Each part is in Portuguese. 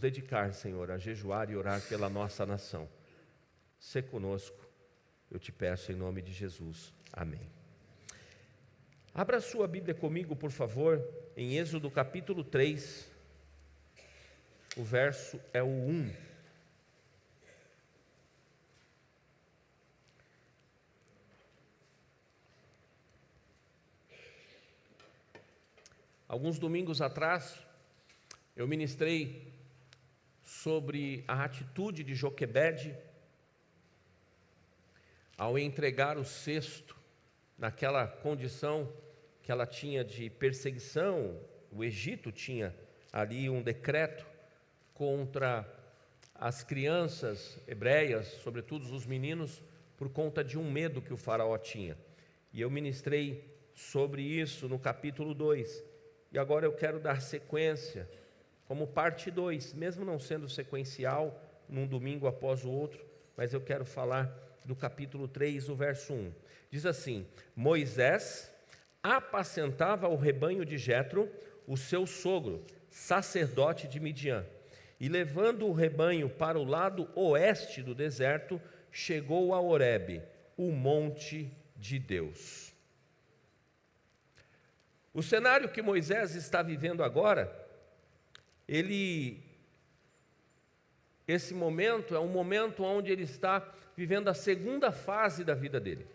dedicar, Senhor, a jejuar e orar pela nossa nação. Sê conosco, eu te peço em nome de Jesus. Amém. Abra sua Bíblia comigo, por favor, em Êxodo capítulo 3, o verso é o 1. Alguns domingos atrás, eu ministrei sobre a atitude de Joquebede ao entregar o cesto naquela condição que ela tinha de perseguição. O Egito tinha ali um decreto contra as crianças hebreias, sobretudo os meninos, por conta de um medo que o faraó tinha. E eu ministrei sobre isso no capítulo 2. E agora eu quero dar sequência, como parte 2, mesmo não sendo sequencial, num domingo após o outro, mas eu quero falar do capítulo 3, o verso 1. Diz assim: Moisés apacentava o rebanho de Jetro, o seu sogro, sacerdote de Midian, e levando o rebanho para o lado oeste do deserto, chegou a Horebe, o monte de Deus. O cenário que Moisés está vivendo agora, esse momento é um momento onde ele está vivendo a segunda fase da vida dele.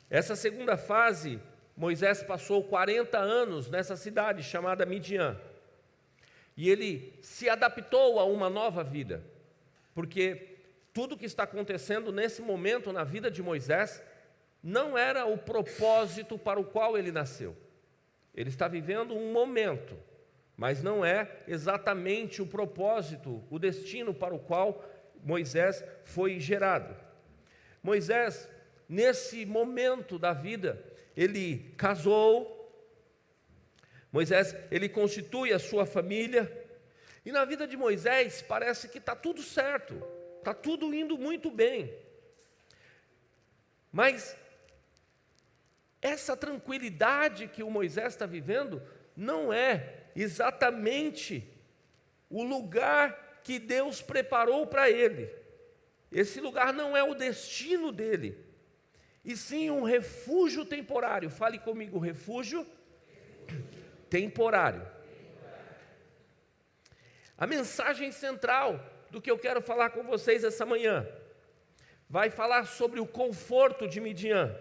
Essa segunda fase, Moisés passou 40 anos nessa cidade chamada Midian. E ele se adaptou a uma nova vida, porque tudo que está acontecendo nesse momento na vida de Moisés não era o propósito para o qual ele nasceu. Ele está vivendo um momento, mas não é exatamente o propósito, o destino para o qual Moisés foi gerado. Moisés, nesse momento da vida, ele casou. Moisés, ele constitui a sua família. E na vida de Moisés parece que está tudo certo, está tudo indo muito bem. Mas essa tranquilidade que o Moisés está vivendo não é exatamente o lugar que Deus preparou para ele. Esse lugar não é o destino dele, e sim um refúgio temporário. Fale comigo, refúgio temporário. A mensagem central do que eu quero falar com vocês essa manhã vai falar sobre o conforto de Midian,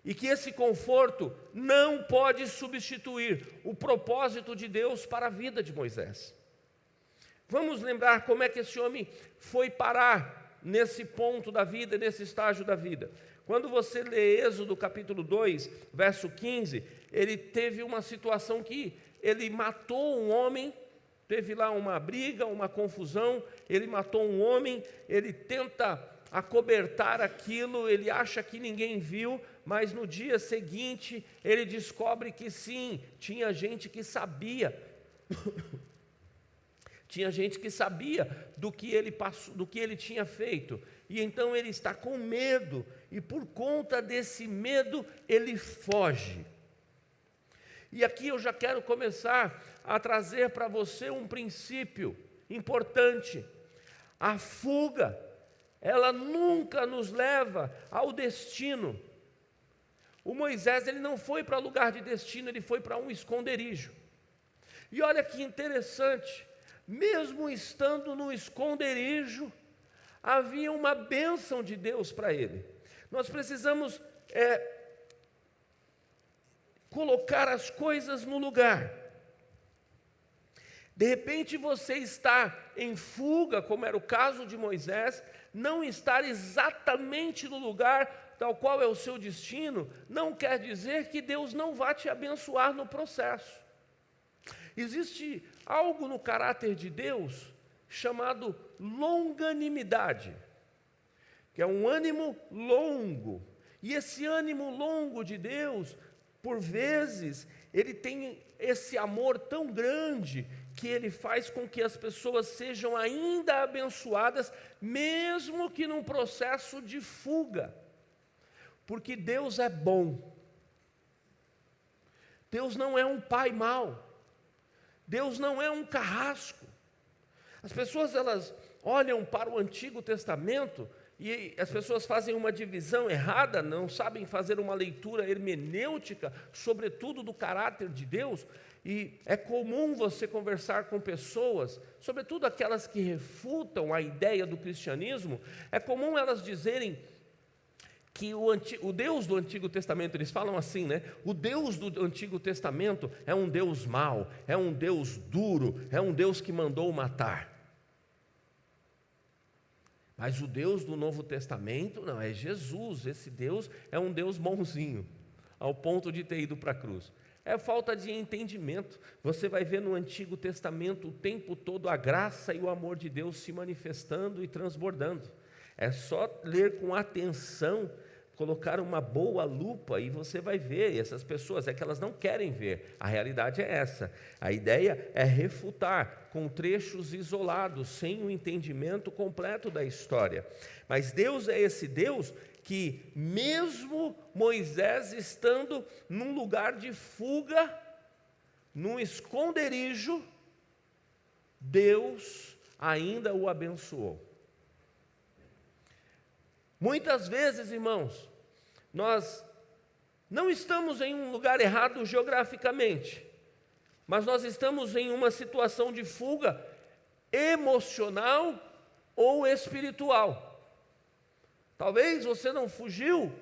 e que esse conforto não pode substituir o propósito de Deus para a vida de Moisés. Vamos lembrar como é que esse homem foi parar nesse ponto da vida, nesse estágio da vida. Quando você lê Êxodo capítulo 2, verso 15, ele teve uma situação que ele matou um homem, teve lá uma briga, uma confusão, ele matou um homem, ele tenta acobertar aquilo, ele acha que ninguém viu, mas no dia seguinte ele descobre que sim, tinha gente que sabia. Tinha gente que sabia do que ele passou, do que ele tinha feito. E então ele está com medo, e por conta desse medo ele foge. E aqui eu já quero começar a trazer para você um princípio importante. A fuga, ela nunca nos leva ao destino. O Moisés, ele não foi para lugar de destino, ele foi para um esconderijo. E olha que interessante, mesmo estando no esconderijo, havia uma bênção de Deus para ele. Nós precisamos colocar as coisas no lugar. De repente você está em fuga, como era o caso de Moisés, não estar exatamente no lugar tal qual é o seu destino, não quer dizer que Deus não vá te abençoar no processo. Existe algo no caráter de Deus chamado longanimidade, que é um ânimo longo. E esse ânimo longo de Deus, por vezes, ele tem esse amor tão grande que ele faz com que as pessoas sejam ainda abençoadas, mesmo que num processo de fuga. Porque Deus é bom. Deus não é um pai mau. Deus não é um carrasco. As pessoas, elas olham para o Antigo Testamento e as pessoas fazem uma divisão errada, não sabem fazer uma leitura hermenêutica, sobretudo do caráter de Deus. E é comum você conversar com pessoas, sobretudo aquelas que refutam a ideia do cristianismo, é comum elas dizerem que o Deus do Antigo Testamento, eles falam assim, né? O Deus do Antigo Testamento é um Deus mau, é um Deus duro, é um Deus que mandou matar. Mas o Deus do Novo Testamento, não, é Jesus. Esse Deus é um Deus bonzinho, ao ponto de ter ido para a cruz. É falta de entendimento. Você vai ver no Antigo Testamento o tempo todo a graça e o amor de Deus se manifestando e transbordando. É só ler com atenção, colocar uma boa lupa e você vai ver. E essas pessoas, é que elas não querem ver. A realidade é essa. A ideia é refutar com trechos isolados, sem o entendimento completo da história. Mas Deus é esse Deus que, mesmo Moisés estando num lugar de fuga, num esconderijo, Deus ainda o abençoou. Muitas vezes, irmãos, nós não estamos em um lugar errado geograficamente, mas nós estamos em uma situação de fuga emocional ou espiritual. Talvez você não fugiu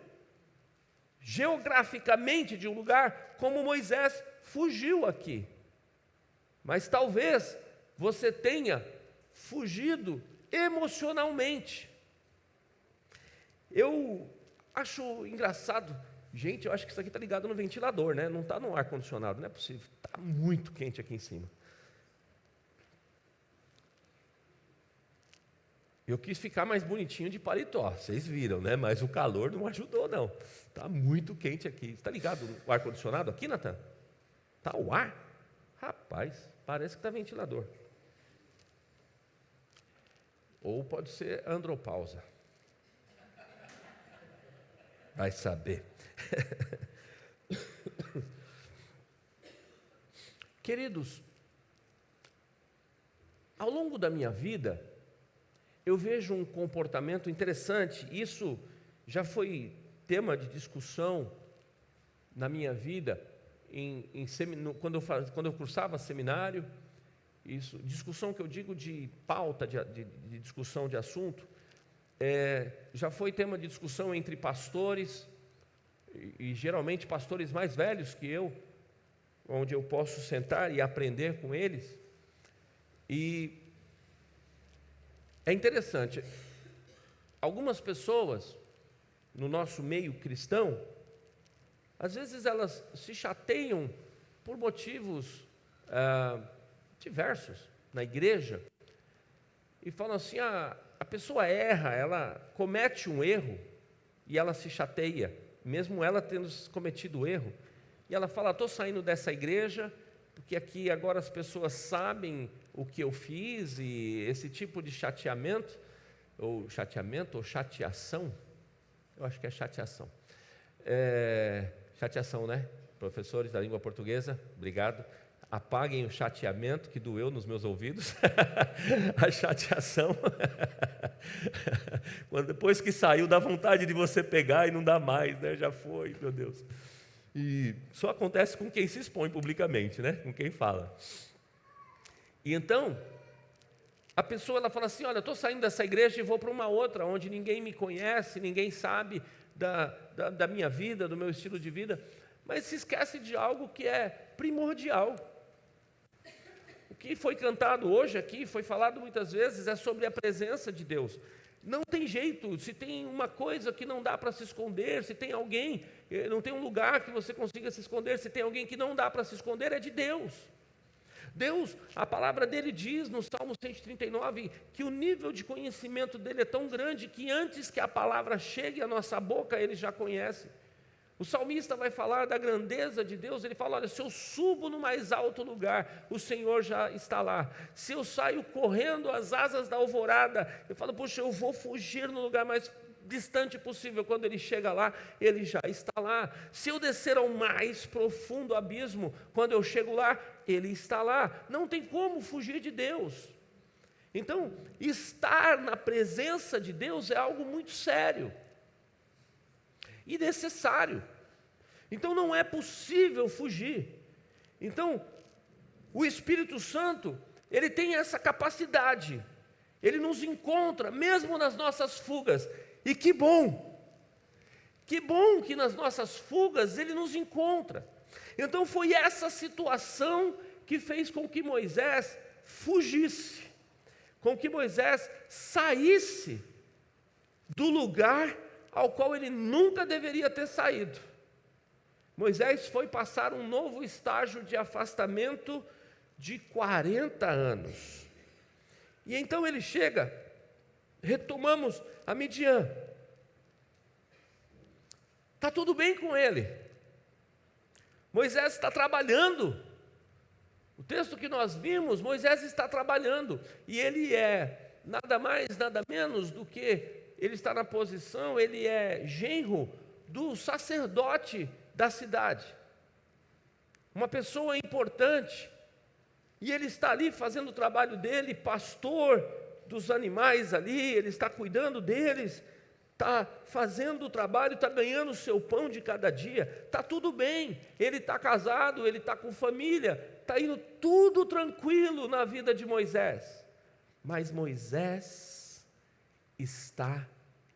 geograficamente de um lugar como Moisés fugiu aqui, mas talvez você tenha fugido emocionalmente. Eu acho engraçado, gente, eu acho que isso aqui está ligado no ventilador, né? Não está no ar-condicionado, não é possível, está muito quente aqui em cima. Eu quis ficar mais bonitinho de paletó, vocês viram, né? Mas o calor não ajudou, não. Está muito quente aqui. Está ligado o ar-condicionado aqui, Natan? Está o ar? Rapaz, parece que está ventilador. Ou pode ser andropausa. Vai saber. Queridos, ao longo da minha vida, eu vejo um comportamento interessante. Isso já foi tema de discussão na minha vida, quando eu cursava seminário. Isso, discussão que eu digo de pauta, de discussão de assunto. Já foi tema de discussão entre pastores, e geralmente pastores mais velhos que eu, onde eu posso sentar e aprender com eles. E é interessante, algumas pessoas no nosso meio cristão, às vezes elas se chateiam por motivos diversos na igreja, e falam assim, a pessoa erra, ela comete um erro, e ela se chateia, mesmo ela tendo cometido o erro, e ela fala, estou saindo dessa igreja, porque aqui agora as pessoas sabem o que eu fiz, e esse tipo de chateamento, ou chateação, eu acho que é chateação, chateação, né? Professores da língua portuguesa, obrigado. Apaguem o chateamento que doeu nos meus ouvidos, a chateação, quando depois que saiu dá vontade de você pegar e não dá mais, né? Já foi, meu Deus. E só acontece com quem se expõe publicamente, né? Com quem fala. E então, a pessoa ela fala assim, olha, estou saindo dessa igreja e vou para uma outra, onde ninguém me conhece, ninguém sabe da minha vida, do meu estilo de vida, mas se esquece de algo que é primordial. O que foi cantado hoje aqui, foi falado muitas vezes, é sobre a presença de Deus. Não tem jeito, se tem uma coisa que não dá para se esconder, se tem alguém, não tem um lugar que você consiga se esconder, se tem alguém que não dá para se esconder, é de Deus. Deus, a palavra dele diz no Salmo 139, que o nível de conhecimento dele é tão grande que antes que a palavra chegue à nossa boca, ele já conhece. O salmista vai falar da grandeza de Deus, ele fala, olha, se eu subo no mais alto lugar, o Senhor já está lá. Se eu saio correndo às asas da alvorada, eu falo, puxa, eu vou fugir no lugar mais distante possível. Quando ele chega lá, ele já está lá. Se eu descer ao mais profundo abismo, quando eu chego lá, Ele está lá. Não tem como fugir de Deus. Então, estar na presença de Deus é algo muito sério e necessário. Então, não é possível fugir. Então, o Espírito Santo, ele tem essa capacidade. Ele nos encontra, mesmo nas nossas fugas. E que bom que nas nossas fugas ele nos encontra. Então, foi essa situação que fez com que Moisés fugisse, com que Moisés saísse do lugar ao qual ele nunca deveria ter saído. Moisés foi passar um novo estágio de afastamento de 40 anos. E então ele chega, retomamos a Midian. Está tudo bem com ele. Moisés está trabalhando. O texto que nós vimos, Moisés está trabalhando, e ele é nada mais, nada menos do que, ele está na posição, ele é genro do sacerdote da cidade, uma pessoa importante, e ele está ali fazendo o trabalho dele, pastor dos animais ali, ele está cuidando deles, está fazendo o trabalho, está ganhando o seu pão de cada dia, está tudo bem, ele está casado, ele está com família, está indo tudo tranquilo na vida de Moisés, mas Moisés está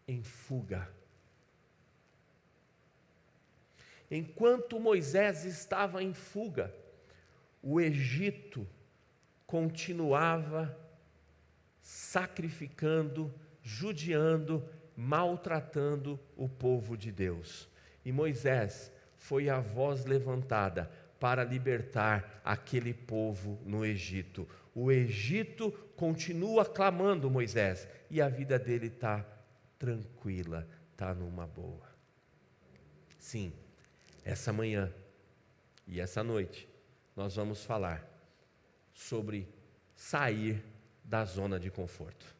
em fuga. Enquanto Moisés estava em fuga, o Egito continuava sacrificando, judiando, maltratando o povo de Deus. E Moisés foi a voz levantada para libertar aquele povo no Egito. O Egito continua clamando Moisés, e a vida dele está tranquila, está numa boa. Sim, essa manhã e essa noite nós vamos falar sobre sair da zona de conforto.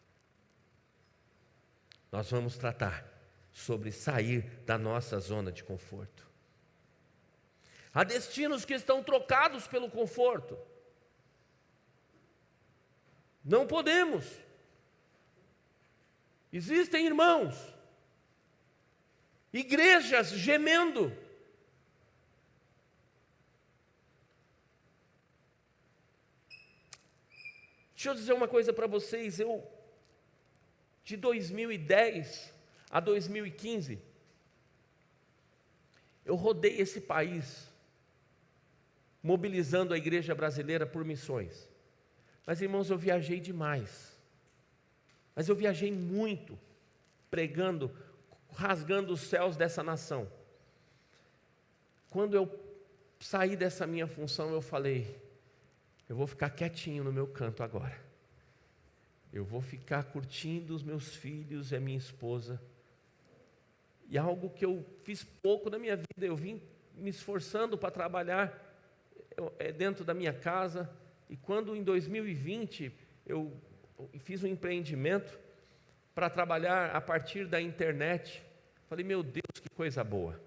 Nós vamos tratar sobre sair da nossa zona de conforto. Há destinos que estão trocados pelo conforto. Não podemos. Existem irmãos, igrejas gemendo. Deixa eu dizer uma coisa para vocês, de 2010 a 2015, eu rodei esse país, mobilizando a igreja brasileira por missões. Mas, irmãos, eu viajei demais. Mas eu viajei muito, pregando, rasgando os céus dessa nação. Quando eu saí dessa minha função, eu falei, eu vou ficar quietinho no meu canto agora. Eu vou ficar curtindo os meus filhos e a minha esposa. E algo que eu fiz pouco na minha vida, eu vim me esforçando para trabalhar dentro da minha casa. E quando em 2020 eu fiz um empreendimento para trabalhar a partir da internet, falei, meu Deus, que coisa boa.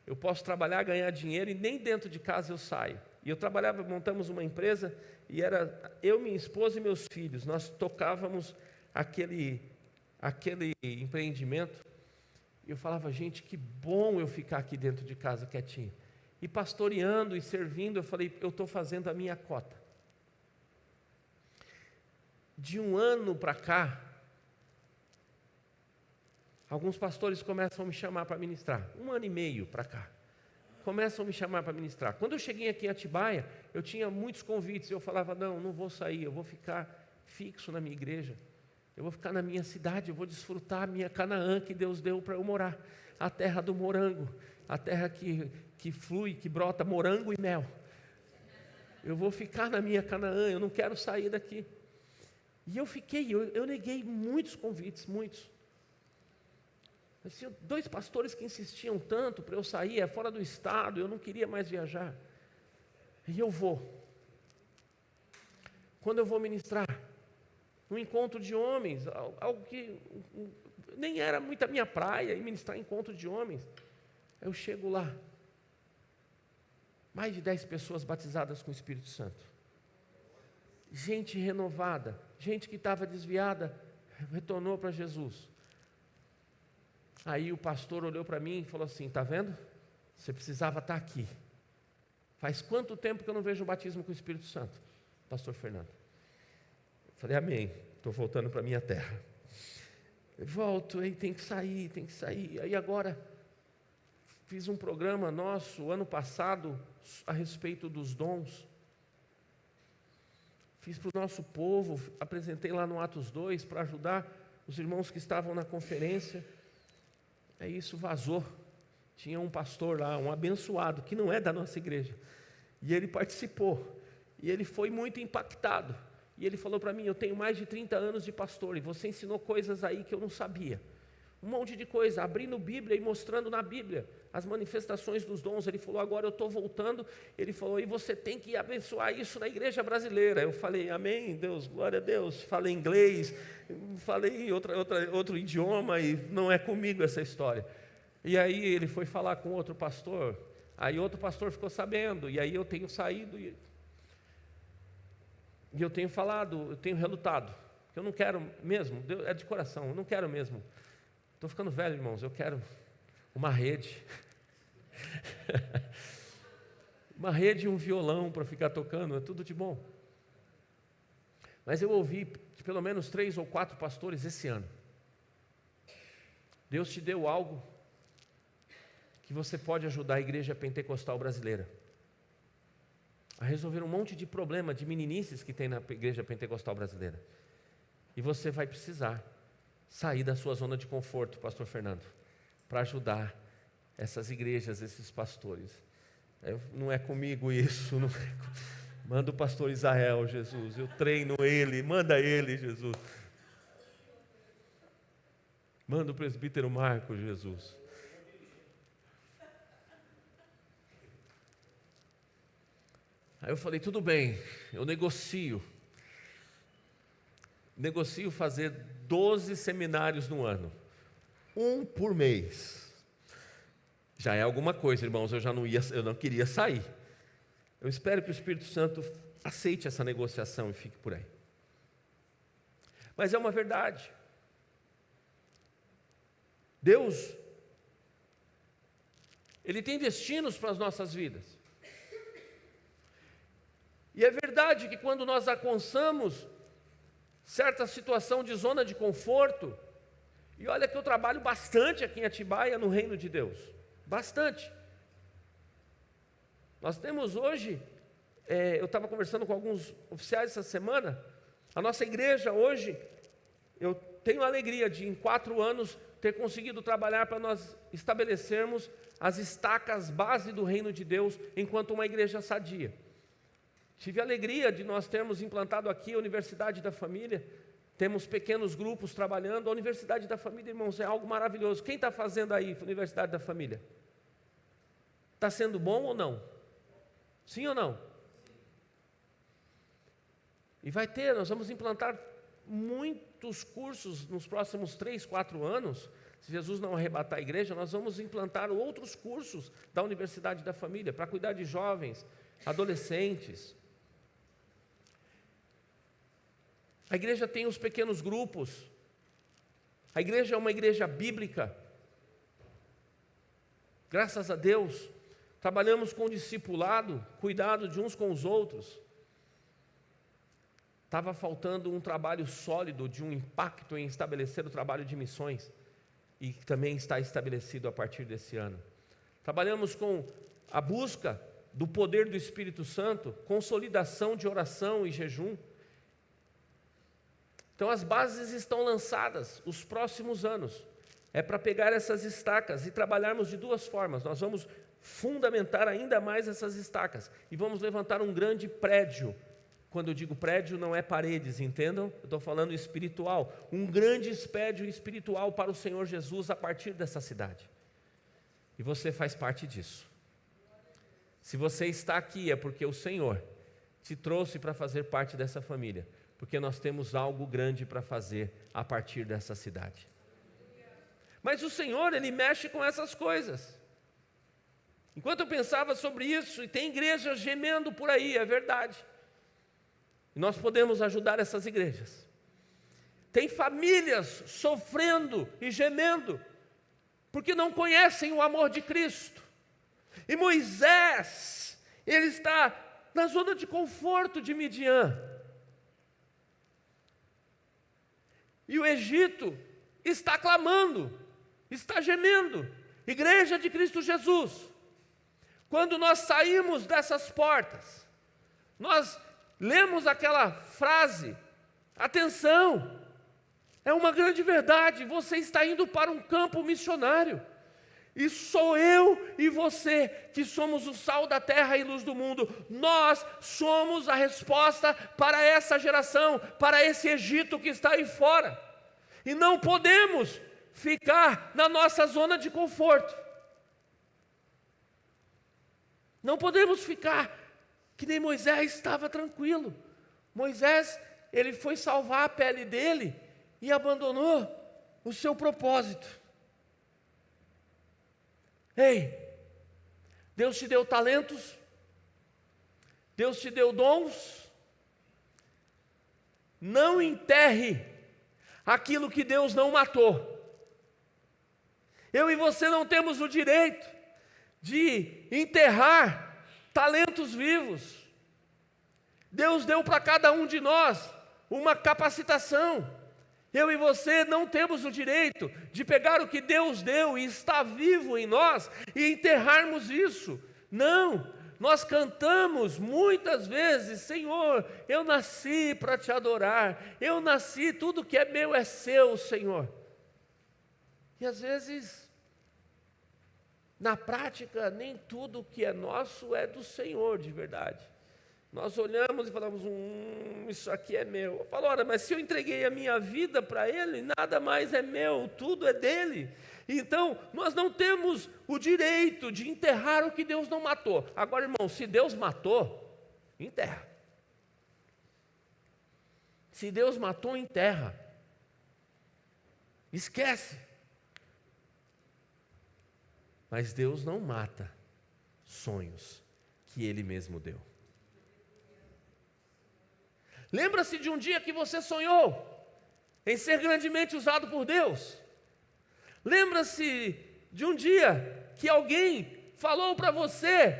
Eu posso trabalhar, ganhar dinheiro e nem dentro de casa eu saio. E eu trabalhava, montamos uma empresa e era eu, minha esposa e meus filhos. Nós tocávamos aquele empreendimento. E eu falava, gente, que bom eu ficar aqui dentro de casa quietinho. E pastoreando e servindo, eu falei, eu estou fazendo a minha cota. De um ano para cá, alguns pastores começam a me chamar para ministrar. 1 ano e meio para cá. Começam a me chamar para ministrar. Quando eu cheguei aqui em Atibaia, eu tinha muitos convites. Eu falava, não vou sair, eu vou ficar fixo na minha igreja. Eu vou ficar na minha cidade, eu vou desfrutar a minha Canaã que Deus deu para eu morar. A terra do morango, a terra que flui, que brota morango e mel. Eu vou ficar na minha Canaã, eu não quero sair daqui. E eu eu neguei muitos convites, muitos. Tinha 2 pastores que insistiam tanto para eu sair, é fora do estado, eu não queria mais viajar. E eu vou. Quando eu vou ministrar, um encontro de homens, algo que nem era muito a minha praia, ministrar encontro de homens. Eu chego lá, mais de 10 pessoas batizadas com o Espírito Santo. gente renovada, gente que estava desviada, retornou para Jesus. Aí o pastor olhou para mim e falou assim: está vendo? Você precisava estar aqui. Faz quanto tempo que eu não vejo o batismo com o Espírito Santo, pastor Fernando? Eu falei: amém, estou voltando para a minha terra. Eu volto, aí tem que sair. Aí agora, fiz um programa nosso, ano passado, a respeito dos dons. Fiz para o nosso povo, apresentei lá no Atos 2, para ajudar os irmãos que estavam na conferência. Aí isso vazou. Tinha um pastor lá, um abençoado, que não é da nossa igreja. E ele participou. E ele foi muito impactado. E ele falou para mim: eu tenho mais de 30 anos de pastor, e você ensinou coisas aí que eu não sabia. Um monte de coisa, abrindo Bíblia e mostrando na Bíblia as manifestações dos dons. Ele falou: agora eu estou voltando. Ele falou: e você tem que abençoar isso na igreja brasileira. Eu falei: amém, Deus, glória a Deus. Falei inglês, falei outro idioma, e não é comigo essa história. E aí ele foi falar com outro pastor, aí outro pastor ficou sabendo, e aí eu tenho saído e eu tenho falado, eu tenho relutado, porque eu não quero mesmo, é de coração, eu não quero mesmo. Estou ficando velho, irmãos, eu quero uma rede. Uma rede e um violão para ficar tocando, é tudo de bom. Mas eu ouvi de pelo menos 3 ou 4 pastores esse ano. Deus te deu algo que você pode ajudar a igreja pentecostal brasileira a resolver um monte de problema, de meninices que tem na igreja pentecostal brasileira. E você vai precisar sair da sua zona de conforto, pastor Fernando, para ajudar essas igrejas, esses pastores. Não é comigo isso, não é. Manda o pastor Israel, Jesus, eu treino ele, manda ele, Jesus. Manda o presbítero Marcos, Jesus. Aí eu falei: tudo bem, eu negocio fazer 12 seminários no ano, 1 por mês. Já é alguma coisa, irmãos, eu não queria sair. Eu espero que o Espírito Santo aceite essa negociação e fique por aí. Mas é uma verdade. Deus, Ele tem destinos para as nossas vidas. E é verdade que quando nós alcançamos certa situação de zona de conforto, e olha que eu trabalho bastante aqui em Atibaia no reino de Deus, bastante. Nós temos hoje, eu estava conversando com alguns oficiais essa semana, a nossa igreja hoje, eu tenho a alegria de em 4 anos ter conseguido trabalhar para nós estabelecermos as estacas base do reino de Deus enquanto uma igreja sadia. Tive a alegria de nós termos implantado aqui a Universidade da Família, temos pequenos grupos trabalhando. A Universidade da Família, irmãos, é algo maravilhoso. Quem está fazendo aí a Universidade da Família? Está sendo bom ou não? Sim ou não? E nós vamos implantar muitos cursos nos próximos 3, 4 anos. Se Jesus não arrebatar a igreja, nós vamos implantar outros cursos da Universidade da Família, para cuidar de jovens, adolescentes. A igreja tem os pequenos grupos. A igreja é uma igreja bíblica. Graças a Deus, trabalhamos com discipulado, cuidado de uns com os outros. Estava faltando um trabalho sólido, de um impacto em estabelecer o trabalho de missões, e também está estabelecido a partir desse ano. Trabalhamos com a busca do poder do Espírito Santo, consolidação de oração e jejum. Então as bases estão lançadas, os próximos anos. É para pegar essas estacas e trabalharmos de 2 formas. Nós vamos fundamentar ainda mais essas estacas e vamos levantar um grande prédio. Quando eu digo prédio, não é paredes, entendam? Eu estou falando espiritual. Um grande prédio espiritual para o Senhor Jesus a partir dessa cidade. E você faz parte disso. Se você está aqui é porque o Senhor te trouxe para fazer parte dessa família, porque nós temos algo grande para fazer a partir dessa cidade. Mas o Senhor, Ele mexe com essas coisas. Enquanto eu pensava sobre isso, e tem igrejas gemendo por aí, é verdade. E nós podemos ajudar essas igrejas. Tem famílias sofrendo e gemendo, porque não conhecem o amor de Cristo. E Moisés, ele está na zona de conforto de Midian. E o Egito está clamando, está gemendo. Igreja de Cristo Jesus, quando nós saímos dessas portas, nós lemos aquela frase, atenção, é uma grande verdade, você está indo para um campo missionário. E sou eu e você que somos o sal da terra e luz do mundo. Nós somos a resposta para essa geração, para esse Egito que está aí fora. E não podemos ficar na nossa zona de conforto. Não podemos ficar que nem Moisés estava tranquilo. Moisés, ele foi salvar a pele dele e abandonou o seu propósito. Ei, Deus te deu talentos, Deus te deu dons. Não enterre aquilo que Deus não matou. Eu e você não temos o direito de enterrar talentos vivos. Deus deu para cada um de nós uma capacitação. Eu e você não temos o direito de pegar o que Deus deu e está vivo em nós e enterrarmos isso. Não, nós cantamos muitas vezes, Senhor, eu nasci para te adorar, eu nasci, tudo que é meu é seu, Senhor. E às vezes, na prática, nem tudo que é nosso é do Senhor de verdade. Nós olhamos e falamos, isso aqui é meu. Eu falo, ora, mas se eu entreguei a minha vida para Ele, nada mais é meu, tudo é dele. Então, nós não temos o direito de enterrar o que Deus não matou. Agora, irmão, se Deus matou, enterra. Se Deus matou, enterra. Esquece. Mas Deus não mata sonhos que Ele mesmo deu. Lembra-se de um dia que você sonhou em ser grandemente usado por Deus? Lembra-se de um dia que alguém falou para você: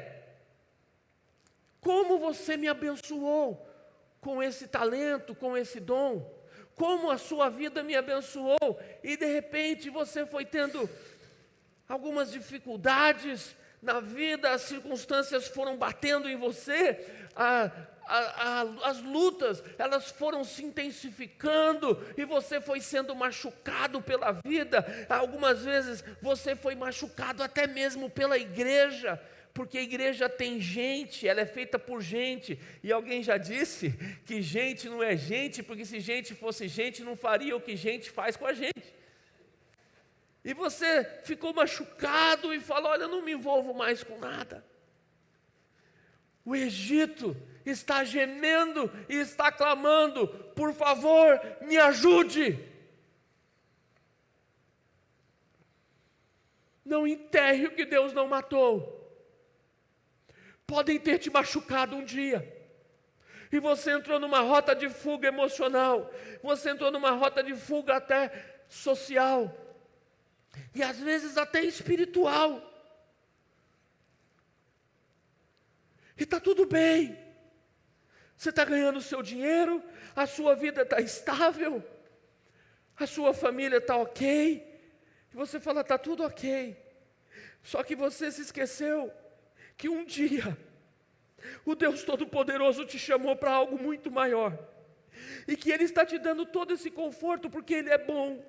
como você me abençoou com esse talento, com esse dom, como a sua vida me abençoou, e de repente você foi tendo algumas dificuldades na vida, as circunstâncias foram batendo em você, as lutas, elas foram se intensificando, e você foi sendo machucado pela vida. Algumas vezes você foi machucado até mesmo pela igreja, porque a igreja tem gente, ela é feita por gente, e alguém já disse que gente não é gente, porque se gente fosse gente, não faria o que gente faz com a gente. E você ficou machucado e falou, olha, eu não me envolvo mais com nada. O Egito está gemendo e está clamando, por favor, me ajude. Não enterre o que Deus não matou. Podem ter te machucado um dia, e você entrou numa rota de fuga emocional, você entrou numa rota de fuga até social, e às vezes até espiritual. E está tudo bem. Você está ganhando o seu dinheiro, a sua vida está estável, a sua família está ok, e você fala, está tudo ok. Só que você se esqueceu que um dia o Deus Todo-Poderoso te chamou para algo muito maior, e que Ele está te dando todo esse conforto porque Ele é bom.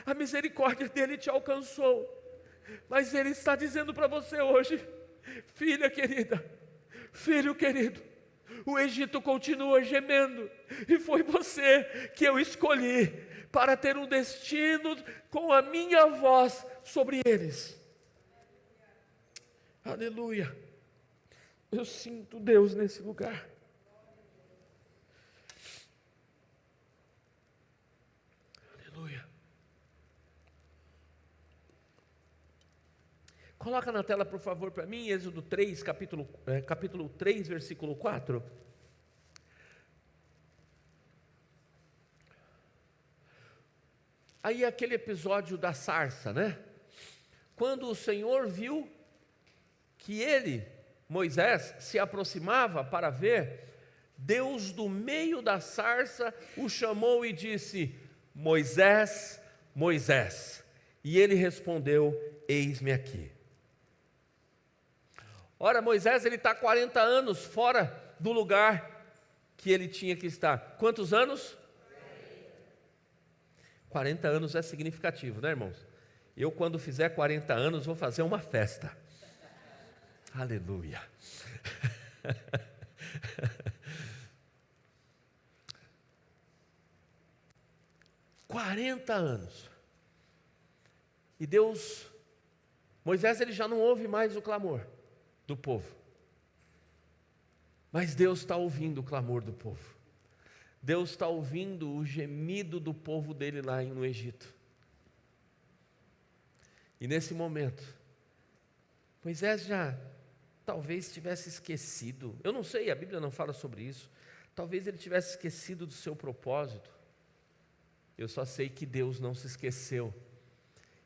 A misericórdia dele te alcançou, mas Ele está dizendo para você hoje, filha querida, filho querido, o Egito continua gemendo, e foi você que eu escolhi para ter um destino com a minha voz sobre eles. Aleluia. Eu sinto Deus nesse lugar. Aleluia. Coloca na tela, por favor, para mim, Êxodo 3, capítulo 3, versículo 4. Aí aquele episódio da sarça, né? Quando o Senhor viu que Moisés, se aproximava para ver, Deus do meio da sarça o chamou e disse: Moisés, Moisés. E ele respondeu: eis-me aqui. Ora, Moisés, ele está 40 anos fora do lugar que ele tinha que estar. Quantos anos? 40 anos é significativo, né, irmãos? Eu, quando fizer 40 anos, vou fazer uma festa. Aleluia. 40 anos. E Moisés, ele já não ouve mais o clamor do povo. Mas Deus está ouvindo o clamor do povo. Deus está ouvindo o gemido do povo dele lá no Egito. E nesse momento, Moisés já talvez tivesse esquecido, eu não sei, a Bíblia não fala sobre isso, talvez ele tivesse esquecido do seu propósito. Eu só sei que Deus não se esqueceu,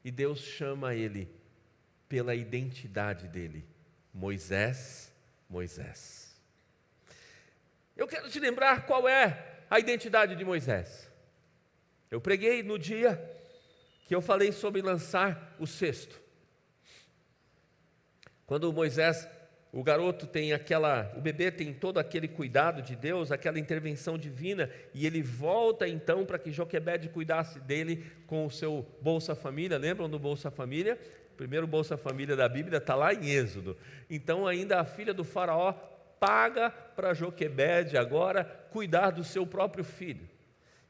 e Deus chama ele pela identidade dele: Moisés, Moisés. Eu quero te lembrar qual é a identidade de Moisés. Eu preguei no dia que eu falei sobre lançar o cesto. Quando Moisés, o garoto o bebê tem todo aquele cuidado de Deus, aquela intervenção divina, e ele volta então para que Joquebede cuidasse dele com o seu Bolsa Família. Lembram do Bolsa Família? O primeiro Bolsa Família da Bíblia está lá em Êxodo. Então ainda a filha do faraó paga para Joquebede agora cuidar do seu próprio filho.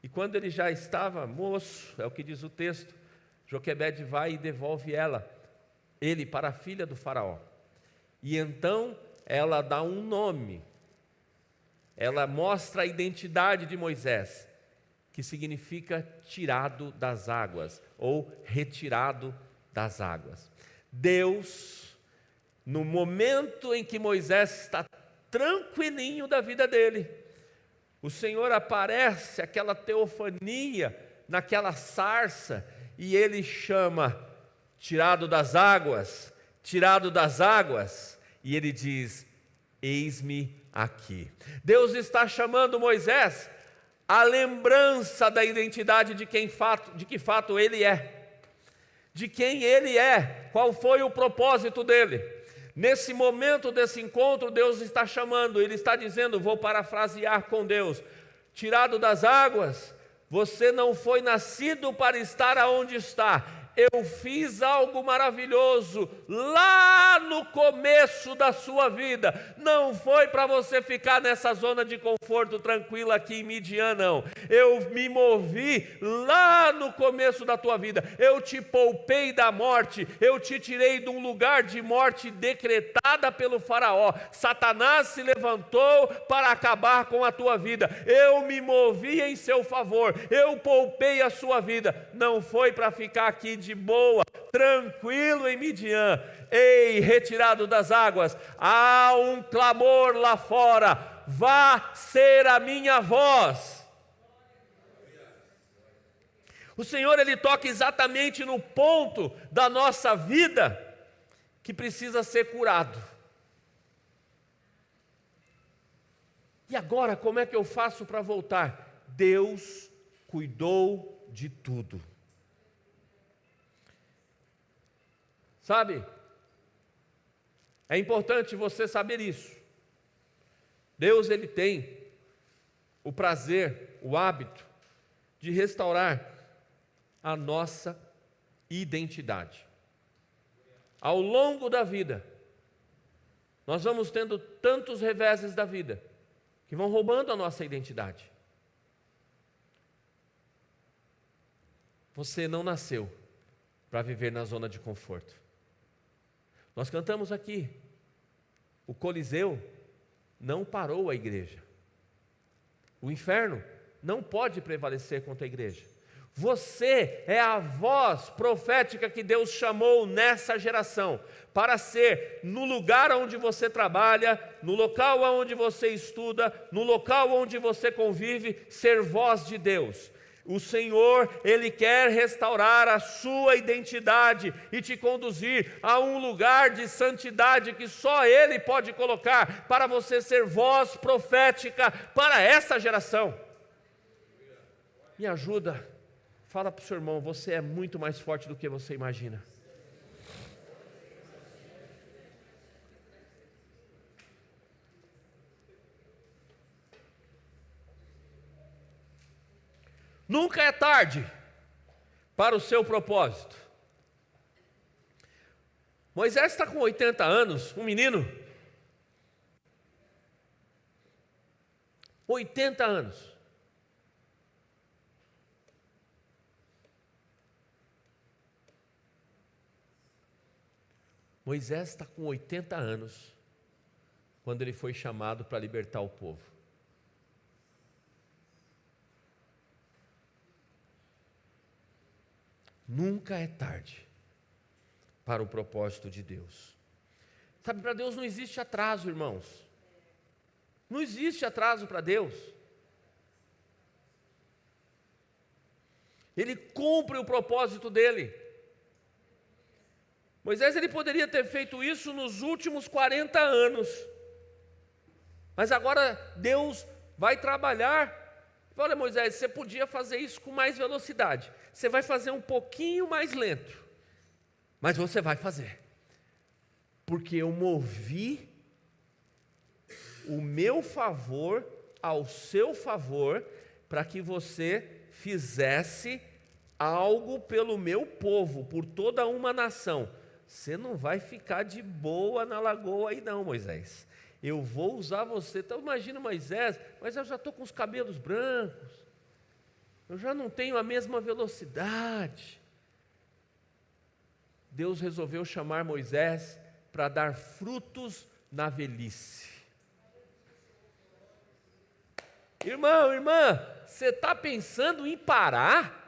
E quando ele já estava moço, é o que diz o texto, Joquebede vai e devolve ele para a filha do faraó. E então ela dá um nome, ela mostra a identidade de Moisés, que significa tirado das águas, ou retirado das águas. Deus, no momento em que Moisés está tranquilinho da vida dele, o Senhor aparece, aquela teofania, naquela sarça, e ele chama: tirado das águas, tirado das águas, e ele diz: eis-me aqui. Deus está chamando Moisés a lembrança da identidade de que fato ele é, de quem ele é, qual foi o propósito dele. Nesse momento desse encontro, Deus está chamando, ele está dizendo, vou parafrasear com Deus: tirado das águas, você não foi nascido para estar aonde está. Eu fiz algo maravilhoso lá no começo da sua vida. Não foi para você ficar nessa zona de conforto tranquila aqui em Midian, não. Eu me movi lá no começo da tua vida. Eu te poupei da morte. Eu te tirei de um lugar de morte decretada pelo faraó. Satanás se levantou para acabar com a tua vida. Eu me movi em seu favor. Eu poupei a sua vida. Não foi para ficar aqui de boa, tranquilo em Midian. Ei, retirado das águas, há um clamor lá fora: vá ser a minha voz. O Senhor, ele toca exatamente no ponto da nossa vida que precisa ser curado. E agora, como é que eu faço para voltar? Deus cuidou de tudo. Sabe? É importante você saber isso. Deus, ele tem o prazer, o hábito de restaurar a nossa identidade. Ao longo da vida, nós vamos tendo tantos reveses da vida que vão roubando a nossa identidade. Você não nasceu para viver na zona de conforto. Nós cantamos aqui, o Coliseu não parou a igreja. O inferno não pode prevalecer contra a igreja. Você é a voz profética que Deus chamou nessa geração para ser, no lugar onde você trabalha, no local onde você estuda, no local onde você convive, ser voz de Deus. O Senhor, Ele quer restaurar a sua identidade e te conduzir a um lugar de santidade que só Ele pode colocar para você ser voz profética para essa geração. Me ajuda, fala para o seu irmão, você é muito mais forte do que você imagina. Nunca é tarde para o seu propósito. Moisés está com 80 anos, um menino. 80 anos. Moisés está com 80 anos, quando ele foi chamado para libertar o povo. Nunca é tarde para o propósito de Deus. Sabe, para Deus não existe atraso, irmãos. Não existe atraso para Deus. Ele cumpre o propósito dele. Moisés, ele poderia ter feito isso nos últimos 40 anos. Mas agora Deus vai trabalhar. Olha, Moisés, você podia fazer isso com mais velocidade. Você vai fazer um pouquinho mais lento. Mas você vai fazer. Porque eu movi o meu favor ao seu favor para que você fizesse algo pelo meu povo, por toda uma nação. Você não vai ficar de boa na lagoa aí não, Moisés. Eu vou usar você. Então imagina Moisés, mas eu já estou com os cabelos brancos, eu já não tenho a mesma velocidade. Deus resolveu chamar Moisés para dar frutos na velhice. Irmão, irmã, você está pensando em parar?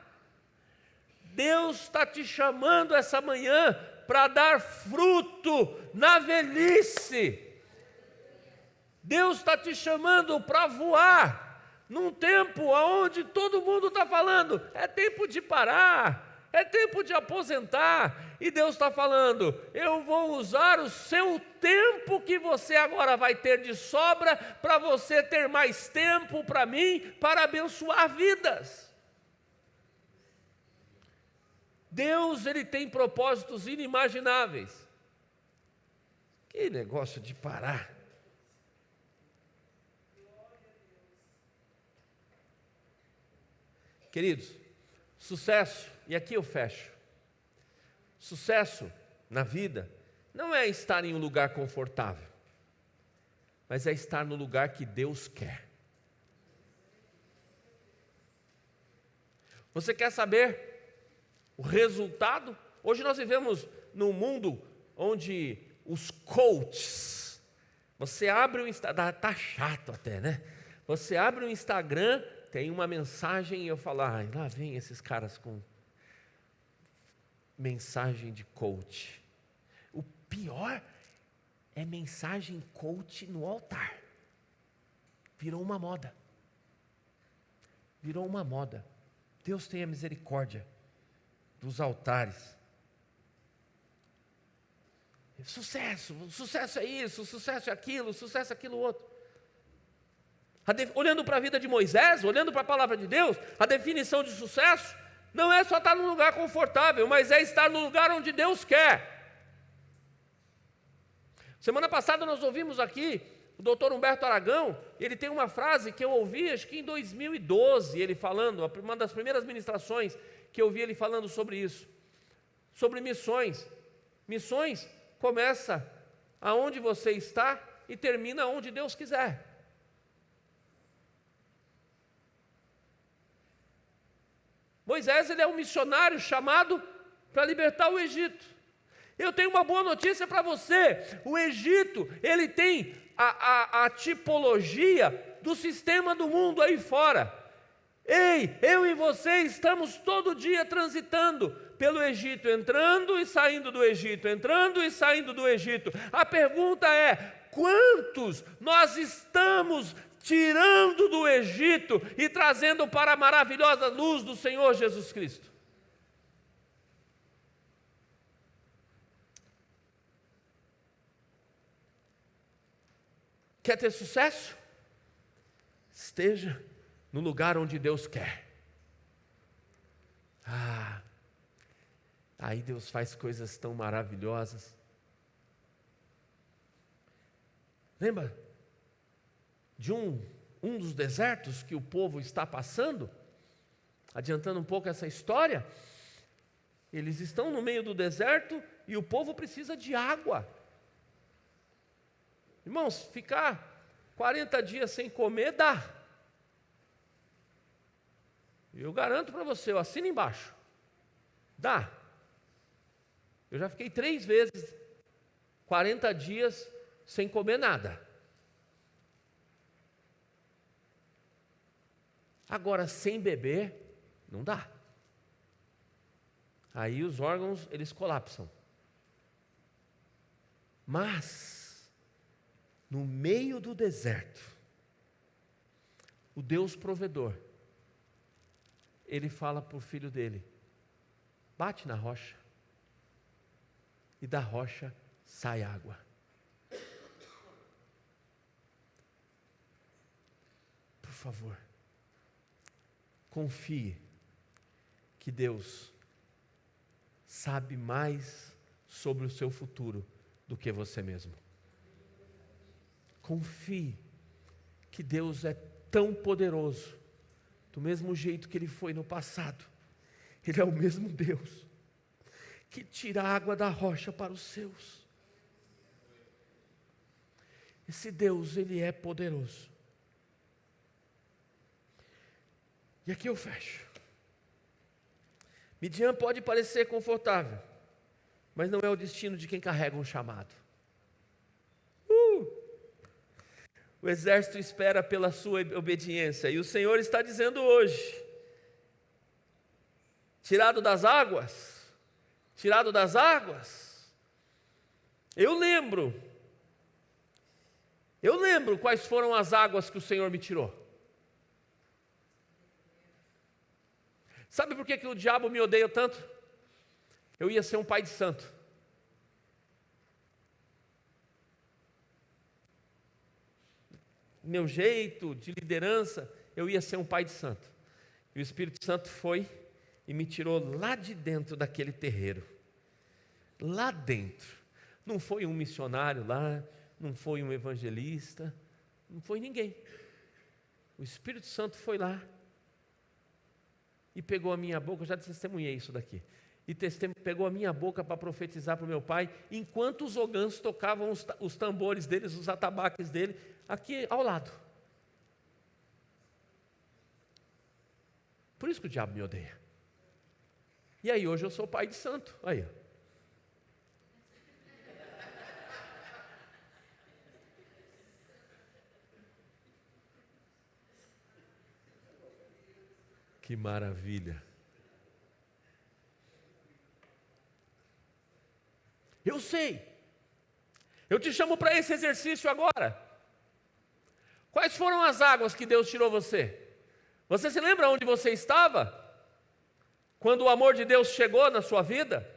Deus está te chamando essa manhã para dar fruto na velhice. Deus está te chamando para voar, num tempo onde todo mundo está falando, é tempo de parar, é tempo de aposentar, e Deus está falando, eu vou usar o seu tempo que você agora vai ter de sobra, para você ter mais tempo para mim, para abençoar vidas. Deus, Ele tem propósitos inimagináveis. Que negócio de parar. Queridos, sucesso, e aqui eu fecho, sucesso na vida não é estar em um lugar confortável, mas é estar no lugar que Deus quer. Você quer saber o resultado? Hoje nós vivemos num mundo onde os coaches, você abre o Instagram, está chato até, né? Você abre o Instagram, tem uma mensagem e eu falo, lá vem esses caras com mensagem de coach. O pior é mensagem coach no altar. Virou uma moda. Virou uma moda. Deus tenha misericórdia dos altares. Sucesso é isso, sucesso é aquilo, sucesso é aquilo outro. Olhando para a vida de Moisés, olhando para a palavra de Deus, a definição de sucesso não é só estar num lugar confortável, mas é estar no lugar onde Deus quer. Semana passada nós ouvimos aqui o doutor Humberto Aragão, ele tem uma frase que eu ouvi, acho que em 2012, ele falando, uma das primeiras ministrações que eu ouvi ele falando sobre isso, sobre missões. Missões começa aonde você está e termina onde Deus quiser. Moisés, ele é um missionário chamado para libertar o Egito. Eu tenho uma boa notícia para você. O Egito, ele tem a tipologia do sistema do mundo aí fora. Ei, eu e você estamos todo dia transitando pelo Egito, entrando e saindo do Egito, entrando e saindo do Egito. A pergunta é, quantos nós estamos tirando do Egito e trazendo para a maravilhosa luz do Senhor Jesus Cristo. Quer ter sucesso? Esteja no lugar onde Deus quer. Aí Deus faz coisas tão maravilhosas. Lembra de um dos desertos que o povo está passando? Adiantando um pouco essa história, eles estão no meio do deserto e o povo precisa de água. Irmãos, ficar 40 dias sem comer dá. Eu garanto para você, eu assino embaixo. Dá. Eu já fiquei 3 vezes 40 dias sem comer nada. Agora, sem beber, não dá. Aí os órgãos, eles colapsam. Mas, no meio do deserto, o Deus provedor, ele fala para o filho dele: bate na rocha, e da rocha sai água. Por favor, confie que Deus sabe mais sobre o seu futuro do que você mesmo. Confie que Deus é tão poderoso, do mesmo jeito que Ele foi no passado. Ele é o mesmo Deus que tira a água da rocha para os seus. Esse Deus, Ele é poderoso. E aqui eu fecho. Midian pode parecer confortável, mas não é o destino de quem carrega um chamado. O exército espera pela sua obediência, e o Senhor está dizendo hoje: tirado das águas, eu lembro quais foram as águas que o Senhor me tirou. Sabe por que o diabo me odeia tanto? Eu ia ser um pai de santo. Meu jeito de liderança, eu ia ser um pai de santo. E o Espírito Santo foi e me tirou lá de dentro daquele terreiro. Lá dentro. Não foi um missionário lá, não foi um evangelista, não foi ninguém. O Espírito Santo foi lá e pegou a minha boca, eu já testemunhei isso daqui, e pegou a minha boca para profetizar para o meu pai, enquanto os ogãs tocavam os tambores deles, os atabaques dele, aqui ao lado. Por isso que o diabo me odeia. E aí hoje eu sou pai de santo, aí ó. Que maravilha. Eu sei. Eu te chamo para esse exercício agora. Quais foram as águas que Deus tirou você? Você se lembra onde você estava? Quando o amor de Deus chegou na sua vida?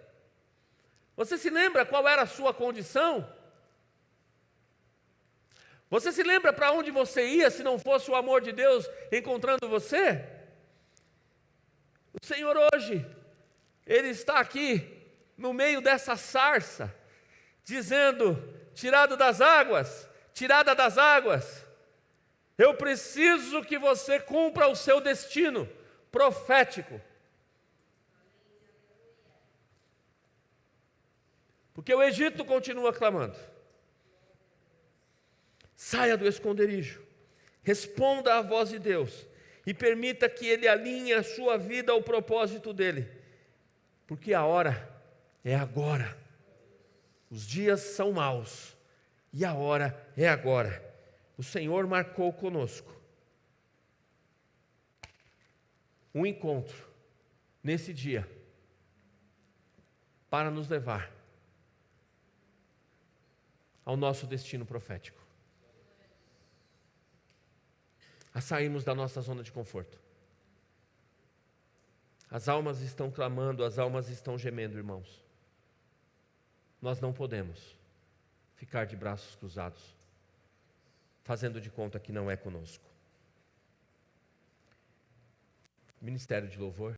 Você se lembra qual era a sua condição? Você se lembra para onde você ia se não fosse o amor de Deus encontrando você? O Senhor hoje, Ele está aqui, no meio dessa sarça, dizendo: tirada das águas, eu preciso que você cumpra o seu destino profético. Porque o Egito continua clamando. Saia do esconderijo, responda à voz de Deus, e permita que Ele alinhe a sua vida ao propósito dEle, porque a hora é agora, os dias são maus, e a hora é agora. O Senhor marcou conosco um encontro nesse dia, para nos levar ao nosso destino profético. a sairmos da nossa zona de conforto. As almas estão clamando, as almas estão gemendo, irmãos. Nós não podemos ficar de braços cruzados, fazendo de conta que não é conosco. Ministério de louvor.